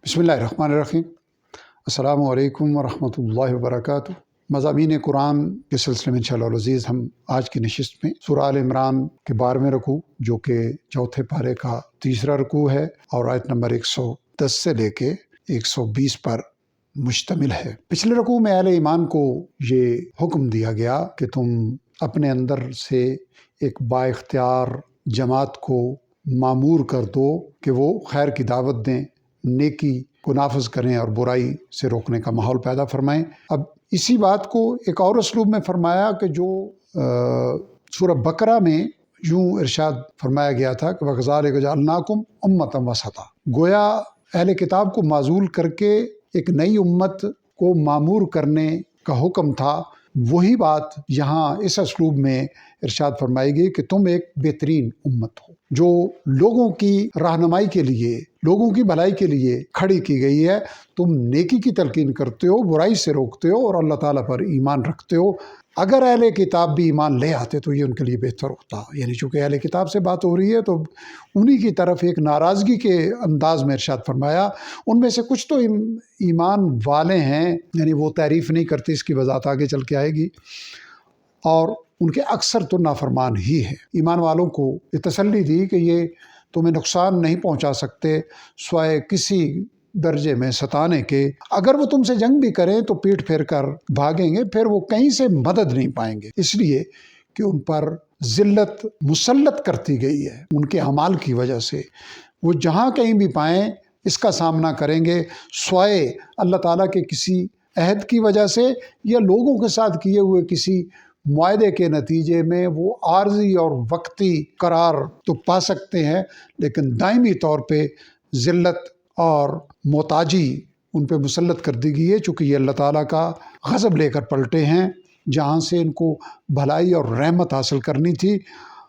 बिस्मिल्लाहिर्रहमानिर्रहीम। अस्सलामु अलैकुम वरहमतुल्लाहि वबरकातुहू। मज़ामीन कुरान के सिलसिले में इंशाअल्लाह अज़ीज़ हम आज की नशिस्त में सूरह आल इमरान के 12वें रुकू जो कि चौथे पारे का तीसरा रुकू है और आयत नंबर 110 से लेके 120 पर मुश्तमिल है। पिछले रुकू में अहले ईमान को ये हुक्म दिया गया कि तुम अपने अंदर से एक बाइख्तियार जमात को मामूर कर दो कि वो खैर की दावत दें, नेकी को नाफज करें और बुराई से रोकने का माहौल पैदा फरमाएं। अब इसी बात को एक और उसलूब में फरमाया कि जो सूरह बकरा में यूं इरशाद फरमाया गया था कि वक़ज़ालिक जअलनाकुम उम्मतन वसता, गोया अहले किताब को माजूल करके एक नई उम्मत को मामूर करने का हुक्म था। वही बात यहाँ इस उसलूब में इरशाद फरमाई गई कि तुम एक बेहतरीन उम्मत हो जो लोगों की रहनुमाई के लिए, लोगों की भलाई के लिए खड़ी की गई है। तुम नेकी की तलकीन करते हो, बुराई से रोकते हो और अल्लाह ताला पर ईमान रखते हो। अगर अहले किताब भी ईमान ले आते तो ये उनके लिए बेहतर होता। यानी चूँकि अहले किताब से बात हो रही है तो उन्हीं की तरफ एक नाराज़गी के अंदाज में इरशाद फरमाया। उनमें से कुछ तो ईमान वाले हैं, यानी वो तारीफ़ नहीं करते, इसकी वजाहत आगे चल के आएगी, और उनके अक्सर तो नाफरमान ही है। ईमान वालों को ये तसल्ली दी कि ये तुम्हें नुकसान नहीं पहुंचा सकते स्वाय किसी दर्जे में सताने के। अगर वो तुमसे जंग भी करें तो पीठ फेर कर भागेंगे, फिर वो कहीं से मदद नहीं पाएंगे, इसलिए कि उन पर जिल्लत मुसल्लत करती गई है उनके अमाल की वजह से। वो जहाँ कहीं भी पाएँ इसका सामना करेंगे, स्वाय अल्लाह ताला के किसी अहद की वजह से या लोगों के साथ किए हुए किसी मुआहदे के नतीजे में वो आर्जी और वक्ती करार तो पा सकते हैं, लेकिन दायमी तौर पे ज़िल्लत और मोहताजी उन पे मुसल्लत कर दी गई है, चूँकि ये अल्लाह ताला का गज़ब लेकर पलटे हैं जहाँ से इनको भलाई और रहमत हासिल करनी थी।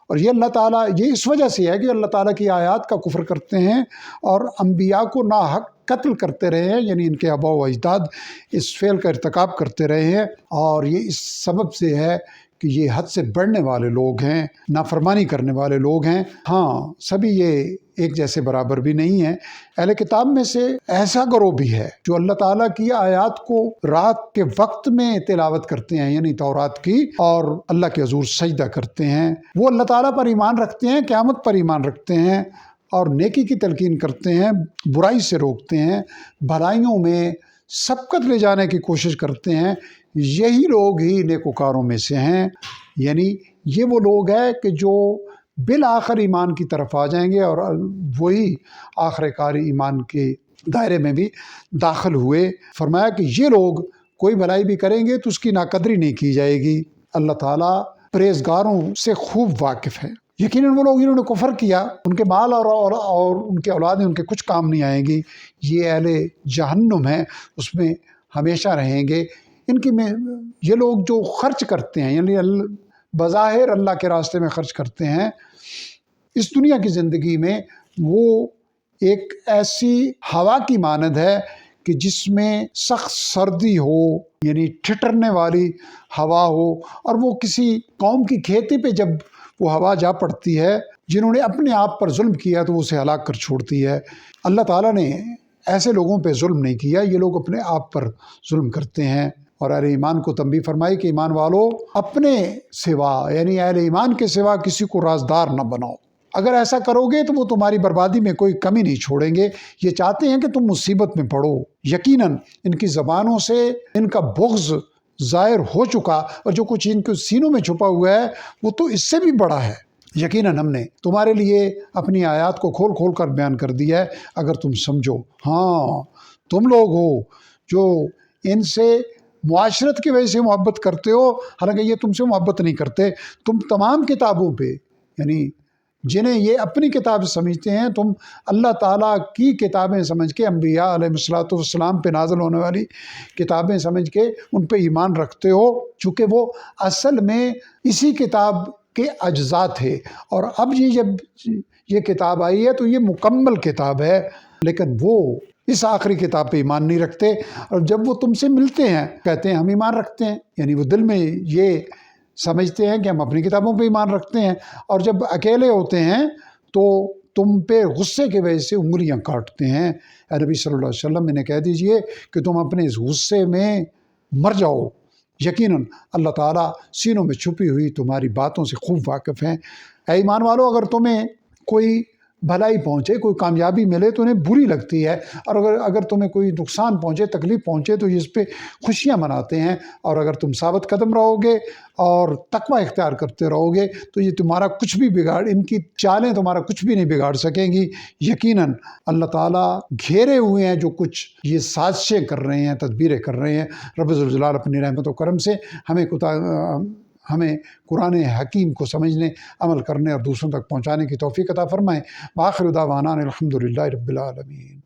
और ये अल्लाह ताला, ये इस वजह से है कि अल्लाह ताला की आयात का कुफ्र करते हैं और अम्बिया को नाहक कत्ल करते रहे हैं, यानी इनके आबा व अजदाद इस फेल का इर्तिकाब करते रहे हैं। और ये इस सबब से है कि ये हद से बढ़ने वाले लोग हैं, नाफरमानी करने वाले लोग हैं। हाँ, सभी ये एक जैसे बराबर भी नहीं है। अहले किताब में से ऐसा गिरोह भी है जो अल्लाह ताला की आयात को रात के वक्त में तिलावत करते हैं, यानी तौरात की, और अल्लाह के हुज़ूर सजदा करते हैं। वो अल्लाह ताला पर ईमान रखते हैं, क़यामत पर ईमान रखते हैं और नेकी की तलकीन करते हैं, बुराई से रोकते हैं, भलाइयों में सबकत ले जाने की कोशिश करते हैं। यही लोग ही नेकोकारों में से हैं। यानी ये वो लोग हैं कि जो बिल आखिर ईमान की तरफ आ जाएंगे और वही आखिरकार ईमान के दायरे में भी दाखिल हुए। फरमाया कि ये लोग कोई भलाई भी करेंगे तो उसकी नाकदरी नहीं की जाएगी। अल्लाह ताला परहेज़गारों से खूब वाकिफ़ है। यकीनन वो लोग जिन्होंने कुफर किया, उनके माल और उनके औलादें उनके कुछ काम नहीं आएंगी। ये अहले जहन्नुम है, उसमें हमेशा रहेंगे। इनकी में ये लोग जो खर्च करते हैं, यानी बज़ाहिर अल्लाह के रास्ते में खर्च करते हैं इस दुनिया की ज़िंदगी में, वो एक ऐसी हवा की मानद है कि जिसमें सख्त सर्दी हो, यानी ठिठुरने वाली हवा हो, और वो किसी कौम की खेती पे जब वो हवा जा पड़ती है, जिन्होंने अपने आप पर जुल्म किया तो उसे हलाक कर छोड़ती है। अल्लाह ताला ने ऐसे लोगों पे जुल्म नहीं किया, ये लोग अपने आप पर जुल्म करते हैं। और अहले ईमान को तंबीह फरमाई कि ईमान वालों, अपने सिवा यानी अहले ईमान के सिवा किसी को राजदार न बनाओ। अगर ऐसा करोगे तो वो तुम्हारी बर्बादी में कोई कमी नहीं छोड़ेंगे। ये चाहते हैं कि तुम मुसीबत में पड़ो। यकीनन इनकी ज़बानों से इनका बुग़्ज़ ज़ाहिर हो चुका, और जो कुछ इनके सीनों में छुपा हुआ है वो तो इससे भी बड़ा है। यकीनन हमने तुम्हारे लिए अपनी आयात को खोल खोल कर बयान कर दिया है, अगर तुम समझो। हाँ, तुम लोग हो जो इनसे मुआशरत की वजह से मोहब्बत करते हो, हालांकि ये तुमसे मोहब्बत नहीं करते। तुम तमाम किताबों पे, यानी जिन्हें ये अपनी किताब समझते हैं, तुम अल्लाह ताला की किताबें समझ के, अम्बिया अलैहिस्सलातु वस्सलाम पे नाज़िल होने वाली किताबें समझ के उन पे ईमान रखते हो, चूँकि वो असल में इसी किताब के अज्जा थे। और अब ये जब ये किताब आई है तो ये मुकम्मल किताब है, लेकिन वो इस आखिरी किताब पे ईमान नहीं रखते। और जब वो तुमसे मिलते हैं कहते हैं हम ईमान रखते हैं, यानी वो दिल में ये समझते हैं कि हम अपनी किताबों पे ईमान रखते हैं, और जब अकेले होते हैं तो تم پہ غصے کی وجہ سے انگلیاں کاٹتے ہیں۔ اے نبی صلی اللہ علیہ وسلم انہیں کہہ دیجئے کہ تم اپنے اس غصے میں مر جاؤ، یقیناً اللہ تعالیٰ سینوں میں چھپی ہوئی تمہاری باتوں سے خوب واقف ہیں۔ اے ایمان والو، اگر تمہیں کوئی بھلائی پہنچے، کوئی کامیابی ملے تو انہیں بری لگتی ہے، اور اگر تمہیں کوئی نقصان پہنچے، تکلیف پہنچے تو اس پہ خوشیاں مناتے ہیں۔ اور اگر تم ثابت قدم رہو گے اور تقوی اختیار کرتے رہو گے تو یہ تمہارا کچھ بھی ان کی چالیں تمہارا کچھ بھی نہیں بگاڑ سکیں گی۔ یقیناً اللہ تعالیٰ گھیرے ہوئے ہیں جو کچھ یہ سازشیں کر رہے ہیں، تدبیریں کر رہے ہیں۔ رب ذوالجلال اپنی رحمت و کرم سے ہمیں قرآن حکیم کو سمجھنے، عمل کرنے اور دوسروں تک پہنچانے کی توفیق عطا فرمائیں۔ وآخر دعوانا الحمد للہ رب العالمین۔